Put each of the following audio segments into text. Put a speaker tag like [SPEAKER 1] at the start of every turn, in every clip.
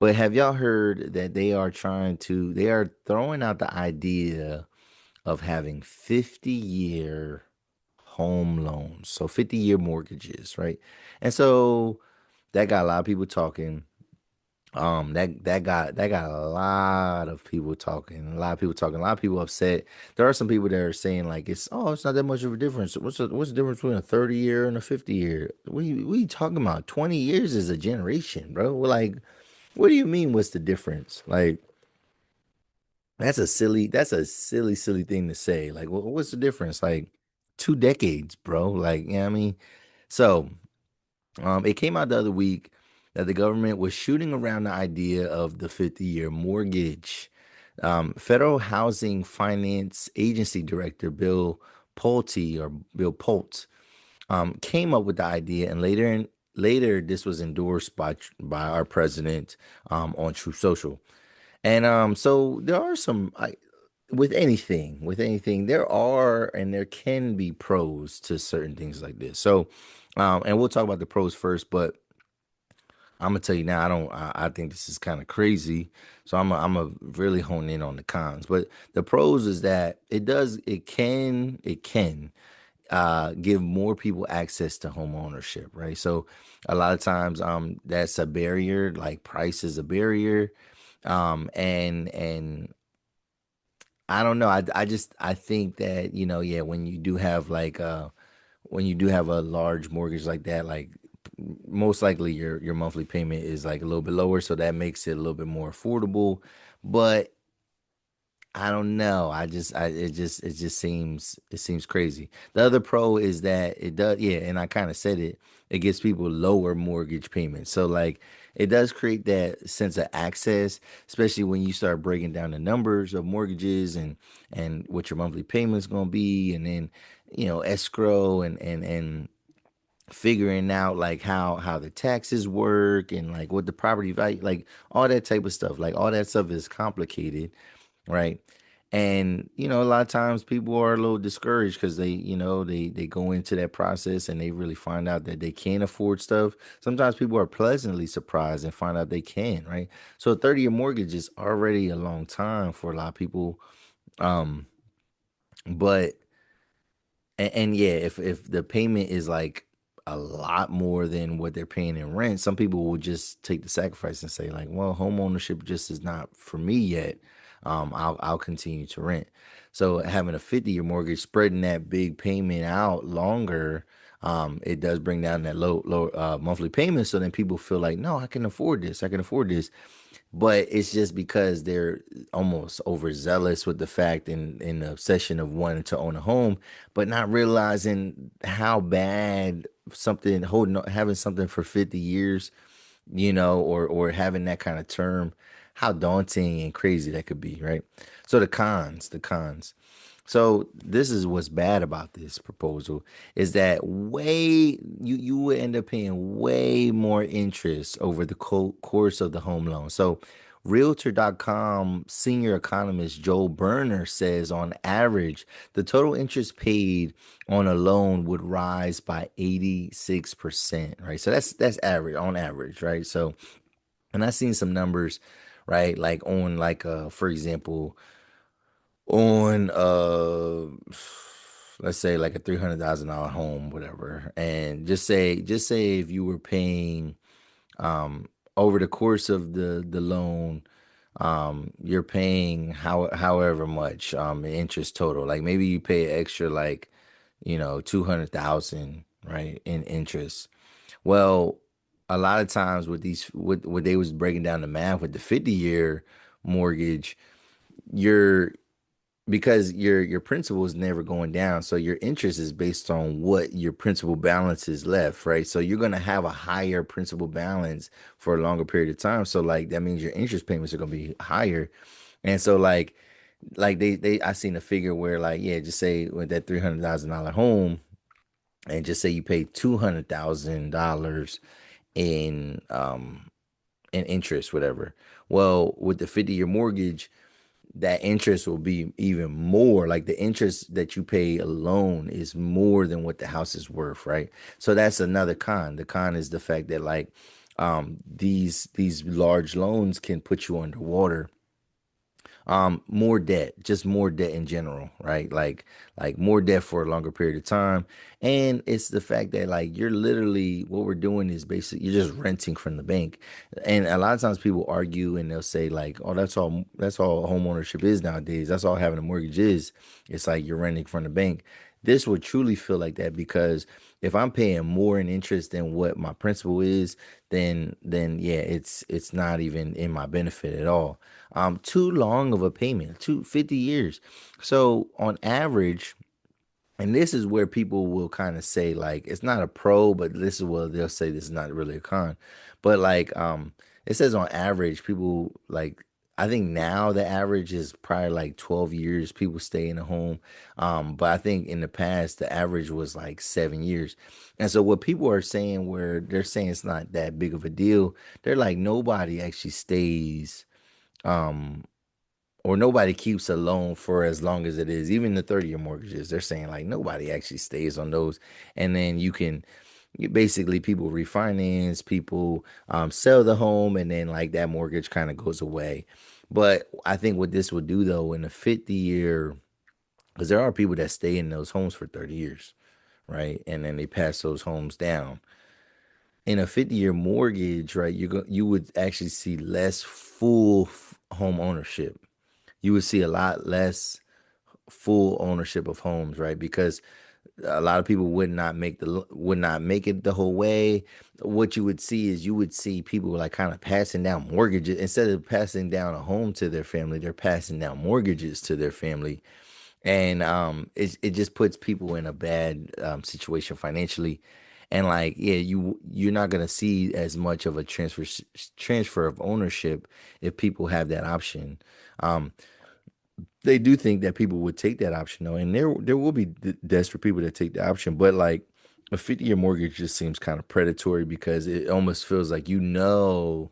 [SPEAKER 1] But have y'all heard that they are throwing out the idea of having 50-year home loans, so 50-year mortgages, right? And so that got a lot of people talking. That got a lot of people talking, a lot of people talking, a lot of people upset. There are some people that are saying like it's not that much of a difference. What's the difference between a 30 year and a 50 year? We talking about 20 years is a generation, bro. We're like, what do you mean? What's the difference? Like that's a silly thing to say. Like, what's the difference? Like 2 decades, bro. Like, you know what I mean? So, it came out the other week that the government was shooting around the idea of the 50-year mortgage. Federal Housing Finance Agency Director Bill Polt came up with the idea, and later this was endorsed by our president on True Social. And so there are with anything, there are and there can be pros to certain things like this. So, and we'll talk about the pros first, but I'm gonna tell you now, I think this is kind of crazy. So I'm a really hone in on the cons. But the pros is that it can give more people access to home ownership, right? So a lot of times that's a barrier, like price is a barrier. And I don't know. I think that, yeah, when you do have a large mortgage like that, like most likely your monthly payment is like a little bit lower, so that makes it a little bit more affordable. But I don't know. It just seems crazy. The other pro is that it does, yeah, and I kind of said it. It gives people lower mortgage payments. So like it does create that sense of access, especially when you start breaking down the numbers of mortgages and what your monthly payment's gonna be, and then escrow and figuring out like how the taxes work and like what the property value, like all that type of stuff. Like all that stuff is complicated, right? And a lot of times people are a little discouraged because they go into that process and they really find out that they can't afford stuff. Sometimes people are pleasantly surprised and find out they can, right? So a 30-year mortgage is already a long time for a lot of people. Um, but and yeah, if the payment is like a lot more than what they're paying in rent, some people will just take the sacrifice and say like, well, home ownership just is not for me yet. I'll continue to rent. So having a 50-year mortgage, spreading that big payment out longer, it does bring down that low monthly payment. So then people feel like, no, I can afford this. I can afford this. But it's just because they're almost overzealous with the fact and the obsession of wanting to own a home, but not realizing how bad having something for 50 years, or having that kind of term, how daunting and crazy that could be, right? So the cons. So this is what's bad about this proposal is that you would end up paying way more interest over the course of the home loan. So Realtor.com senior economist Joel Berner says on average, the total interest paid on a loan would rise by 86%, right? So that's average on average, right? So, and I've seen some numbers, right? Like on like for example, on let's say like a $300,000 home, whatever. And just say if you were paying over the course of the loan, you're paying however much in interest total. Like maybe you pay extra like, 200,000, right, in interest. Well, a lot of times with these what they was breaking down the math with the 50-year mortgage, you're because your principal is never going down, so your interest is based on what your principal balance is left, right? So you're going to have a higher principal balance for a longer period of time, so like that means your interest payments are going to be higher. And so like they I seen a figure where like, yeah, just say with that $300,000 home, and just say you pay $200,000 in interest, whatever. Well, with the 50-year mortgage, that interest will be even more. Like the interest that you pay alone is more than what the house is worth, right? So that's another con. The con is the fact that like these large loans can put you underwater. More debt, just more debt in general, right? Like more debt for a longer period of time. And it's the fact that like you're literally what we're doing is basically you're just renting from the bank. And a lot of times people argue and they'll say like, oh, that's all home ownership is nowadays. That's all having a mortgage is. It's like you're renting from the bank. This would truly feel like that because if I'm paying more in interest than what my principal is, then yeah, it's not even in my benefit at all. Too long of a payment, 50 years. So on average, and this is where people will kind of say like it's not a pro, but this is what they'll say this is not really a con. But like it says on average, people like I think now the average is probably like 12 years people stay in a home. But I think in the past the average was like 7 years. And so what people are saying where they're saying it's not that big of a deal, they're like nobody actually stays um or nobody keeps a loan for as long as it is. Even the 30-year mortgages, they're saying like nobody actually stays on those. And then basically people refinance, people sell the home, and then like that mortgage kind of goes away. But I think what this would do though in a 50-year, because there are people that stay in those homes for 30 years, right? And then they pass those homes down. In a 50-year mortgage, right, you would actually see less full home ownership. You would see a lot less full ownership of homes, right? Because a lot of people would not make it the whole way. What you would see is you would see people like kind of passing down mortgages instead of passing down a home to their family. They're passing down mortgages to their family, and it just puts people in a bad situation financially. And like yeah, you're not gonna see as much of a transfer of ownership if people have that option. Um, they do think that people would take that option though, and there will be desperate people that take the option, but like a 50-year mortgage just seems kind of predatory because it almost feels like you know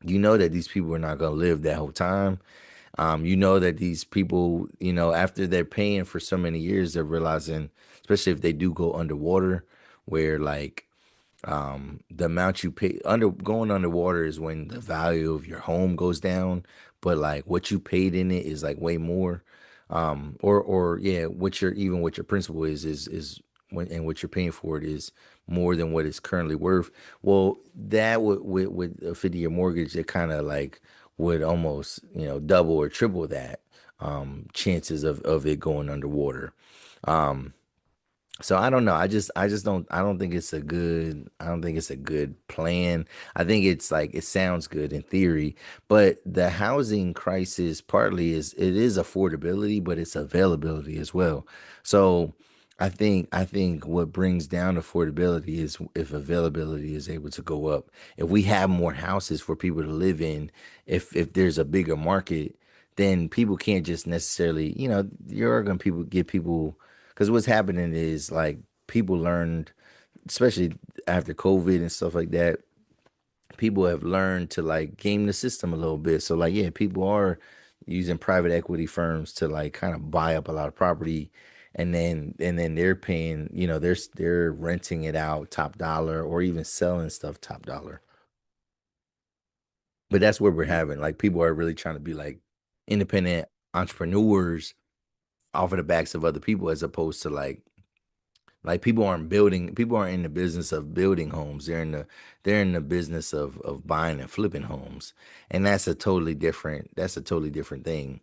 [SPEAKER 1] that these people are not going to live that whole time. You know that these people, after they're paying for so many years, they're realizing, especially if they do go underwater, where like the amount you pay going underwater is when the value of your home goes down, but like what you paid in it is like way more. Or yeah, what your principal is when and what you're paying for it is more than what it's currently worth. Well, that would with a 50-year mortgage, it kind of like would almost double or triple that chances of it going underwater. Um, so I don't know. I don't think it's a good plan. I think it's like it sounds good in theory, but the housing crisis partly it is affordability, but it's availability as well. So I think what brings down affordability is if availability is able to go up. If we have more houses for people to live in, if there's a bigger market, then people can't just necessarily, you're gonna people get people because what's happening is like people learned, especially after COVID and stuff like that, people have learned to like game the system a little bit. So like, yeah, people are using private equity firms to like kind of buy up a lot of property, and then they're paying, they're renting it out top dollar or even selling stuff top dollar. But that's what we're having. Like people are really trying to be like independent entrepreneurs off of the backs of other people as opposed to like people aren't in the business of building homes. They're in the business of buying and flipping homes. And that's a totally different thing.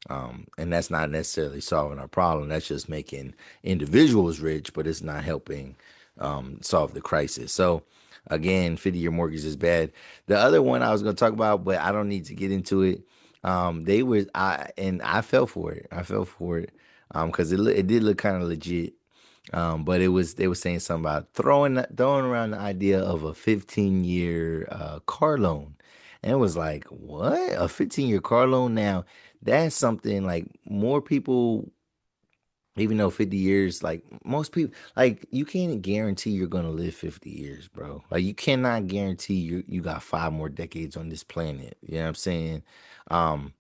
[SPEAKER 1] And that's not necessarily solving our problem. That's just making individuals rich, but it's not helping solve the crisis. So again, 50-year mortgage is bad. The other one I was gonna talk about, but I don't need to get into it. I fell for it. I fell for it. Because it did look kind of legit. But they were saying something about throwing around the idea of a 15-year car loan, and it was like, what? A 15-year car loan? Now that's something like more people, even though 50 years, like most people, like you can't guarantee you're gonna live 50 years, bro. Like you cannot guarantee you got 5 more decades on this planet. You know what I'm saying? Um,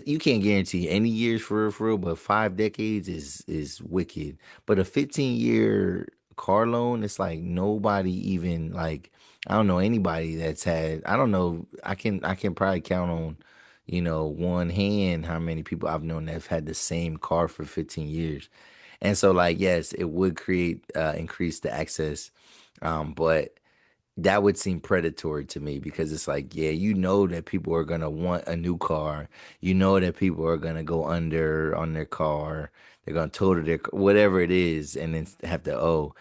[SPEAKER 1] you can't guarantee any years for real, but 5 decades is wicked. But a 15-year car loan, it's like nobody even like. I don't know anybody that's had. I don't know. I can probably count on, one hand how many people I've known that have had the same car for 15 years. And so like yes, it would create increase the access, but that would seem predatory to me because it's like, yeah, you know that people are gonna want a new car. You know that people are gonna go under on their car. They're gonna total their whatever it is, and then have to owe.